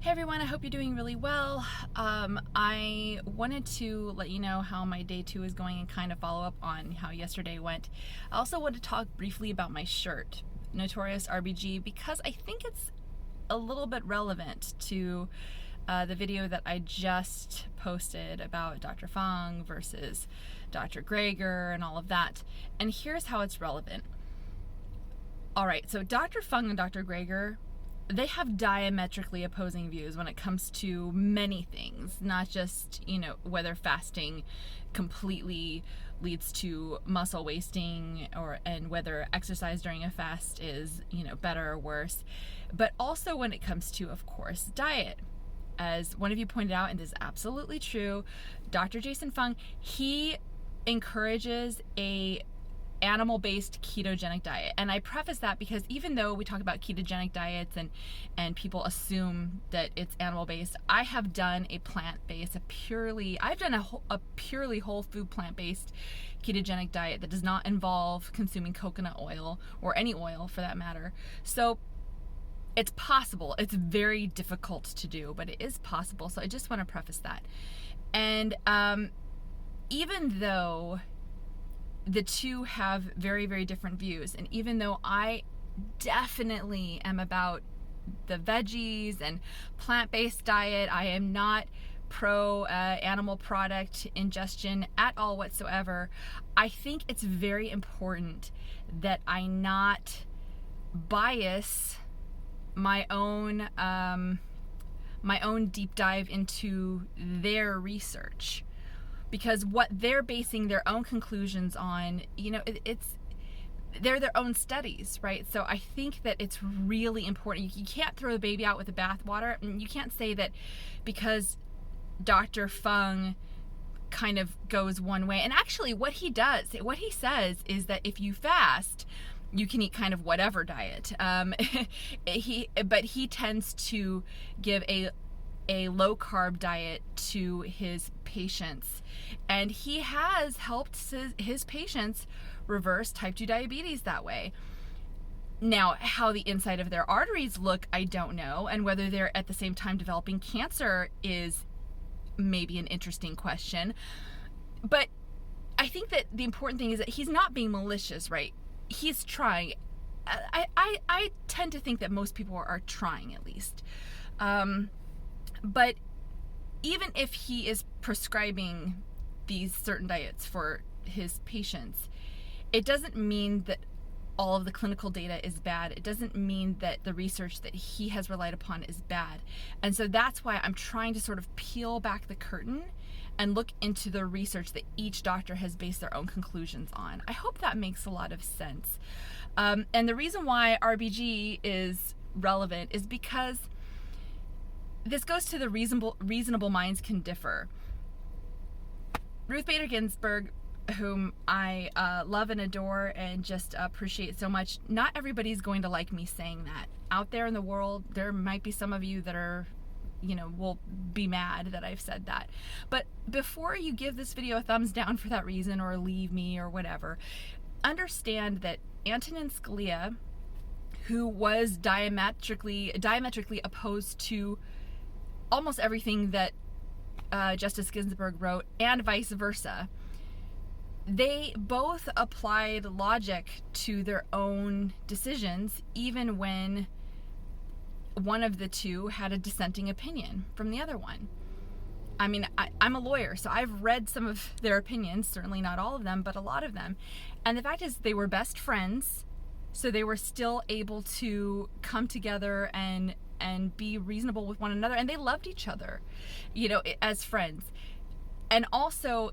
Hey everyone, I hope you're doing really well. I wanted to let you know how my day 2 is going and kind of follow up on how yesterday went. I also want to talk briefly about my shirt, Notorious RBG, because I think it's a little bit relevant to the video that I just posted about Dr. Fung versus Dr. Greger and all of that. And here's how it's relevant. All right, so Dr. Fung and Dr. Greger, they have diametrically opposing views when it comes to many things, not just, whether fasting completely leads to muscle wasting and whether exercise during a fast is, better or worse, but also when it comes to, of course, diet. As one of you pointed out, and this is absolutely true, Dr. Jason Fung, he encourages a animal-based ketogenic diet. And I preface that because even though we talk about ketogenic diets and people assume that it's animal-based, I have done a plant-based, a purely whole food plant-based ketogenic diet that does not involve consuming coconut oil or any oil for that matter. So it's possible. It's very difficult to do, but it is possible. So I just want to preface that. And even though the two have very, very different views, and even though I definitely am about the veggies and plant-based diet, I am not pro animal product ingestion at all whatsoever, I think it's very important that I not bias my own deep dive into their research. Because what they're basing their own conclusions on, they're their own studies, right? So I think that it's really important. You can't throw the baby out with the bathwater, and you can't say that because Dr. Fung kind of goes one way. And actually what he says is that if you fast, you can eat kind of whatever diet. But he tends to give a low carb diet to his patients, and he has helped his patients reverse type 2 diabetes that way. Now, how the inside of their arteries look, I don't know, and whether they're at the same time developing cancer is maybe an interesting question. But I think that the important thing is that he's not being malicious, right? He's trying. I tend to think that most people are trying, at least. But even if he is prescribing these certain diets for his patients, it doesn't mean that all of the clinical data is bad. It doesn't mean that the research that he has relied upon is bad. And so that's why I'm trying to sort of peel back the curtain and look into the research that each doctor has based their own conclusions on. I hope that makes a lot of sense. And the reason why RBG is relevant is because this goes to the reasonable minds can differ. Ruth Bader Ginsburg, whom I love and adore and just appreciate so much, not everybody's going to like me saying that. Out there in the world, there might be some of you that are, will be mad that I've said that. But before you give this video a thumbs down for that reason or leave me or whatever, understand that Antonin Scalia, who was diametrically opposed to almost everything that Justice Ginsburg wrote, and vice versa, they both applied logic to their own decisions, even when one of the two had a dissenting opinion from the other one. I mean, I'm a lawyer, so I've read some of their opinions, certainly not all of them, but a lot of them. And the fact is they were best friends, so they were still able to come together and be reasonable with one another, and they loved each other, as friends. And also,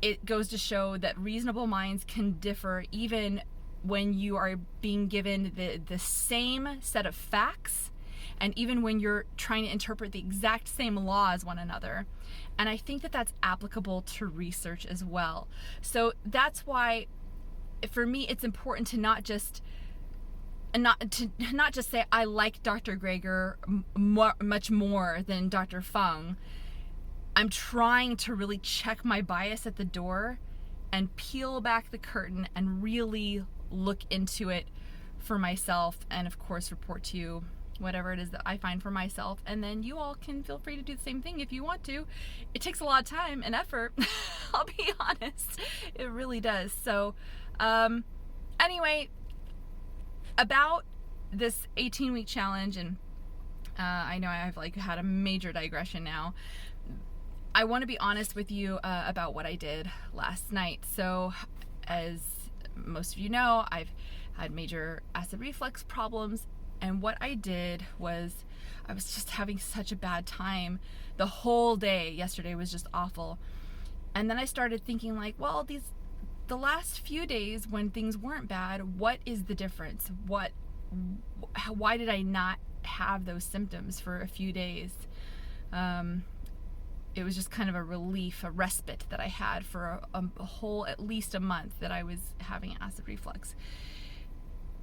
it goes to show that reasonable minds can differ even when you are being given the same set of facts, and even when you're trying to interpret the exact same law as one another. And I think that that's applicable to research as well. So that's why, for me, it's important to not just say I like Dr. Greger much more than Dr. Fung. I'm trying to really check my bias at the door and peel back the curtain and really look into it for myself, and of course report to you whatever it is that I find for myself, and then you all can feel free to do the same thing if you want to. It takes a lot of time and effort. I'll be honest, it really does. So anyway, about this 18-week challenge, and I know I've like had a major digression now. I want to be honest with you about what I did last night. So as most of you know, I've had major acid reflux problems, and what I did was I was just having such a bad time. The whole day yesterday was just awful. And then I started thinking like, well, the last few days when things weren't bad, what is the difference? Why did I not have those symptoms for a few days? It was just kind of a relief, a respite that I had for a whole, at least a month that I was having acid reflux.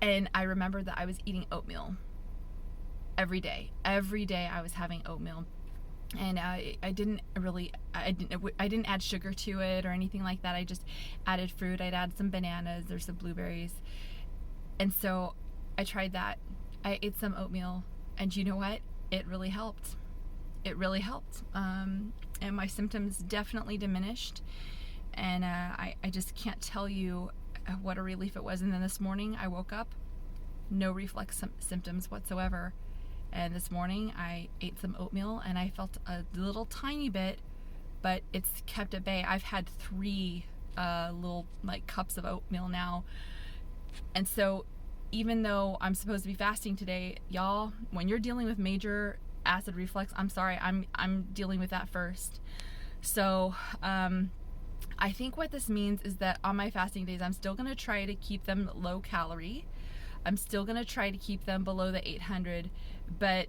And I remember that I was eating oatmeal every day. Every day I was having oatmeal. And I didn't add sugar to it or anything like that. I just added fruit. I'd add some bananas or some blueberries. And so I tried that. I ate some oatmeal, and you know what? It really helped. It really helped. And my symptoms definitely diminished. And I just can't tell you what a relief it was. And then this morning I woke up, no reflux symptoms whatsoever. And this morning I ate some oatmeal and I felt a little tiny bit, but it's kept at bay. I've had 3 little like cups of oatmeal now. And so even though I'm supposed to be fasting today, y'all, when you're dealing with major acid reflux, I'm sorry, I'm dealing with that first. So I think what this means is that on my fasting days, I'm still gonna try to keep them low calorie. I'm still gonna try to keep them below the 800, but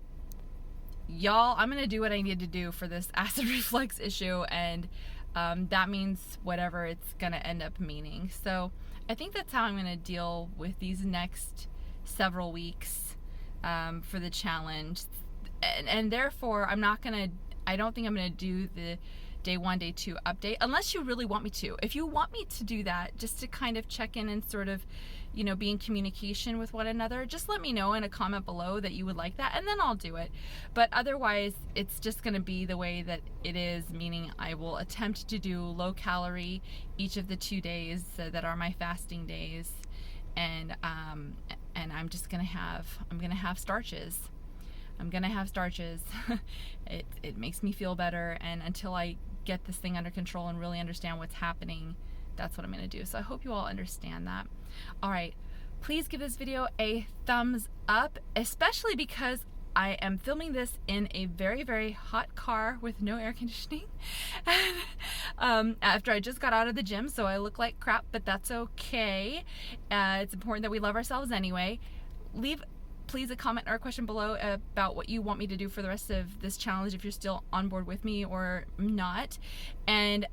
y'all, I'm gonna do what I need to do for this acid reflux issue, and that means whatever it's gonna end up meaning. So I think that's how I'm gonna deal with these next several weeks for the challenge, and therefore I don't think I'm gonna do the day 1, day 2 update unless you really want me to. If you want me to do that, just to kind of check in and sort of, you know, be in communication with one another, just let me know in a comment below that you would like that, and then I'll do it. But otherwise, it's just going to be the way that it is, meaning I will attempt to do low calorie each of the 2 days that are my fasting days, and I'm just gonna have starches. I'm gonna have starches. It makes me feel better, and until I get this thing under control and really understand what's happening, that's what I'm gonna do. So I hope you all understand that. All right, please give this video a thumbs up, especially because I am filming this in a very, very hot car with no air conditioning. After I just got out of the gym, so I look like crap, but that's okay. It's important that we love ourselves anyway. Leave please a comment or a question below about what you want me to do for the rest of this challenge, if you're still on board with me or not. And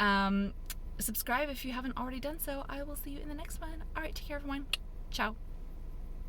subscribe if you haven't already done so. I will see you in the next one. All right, take care, everyone. Ciao.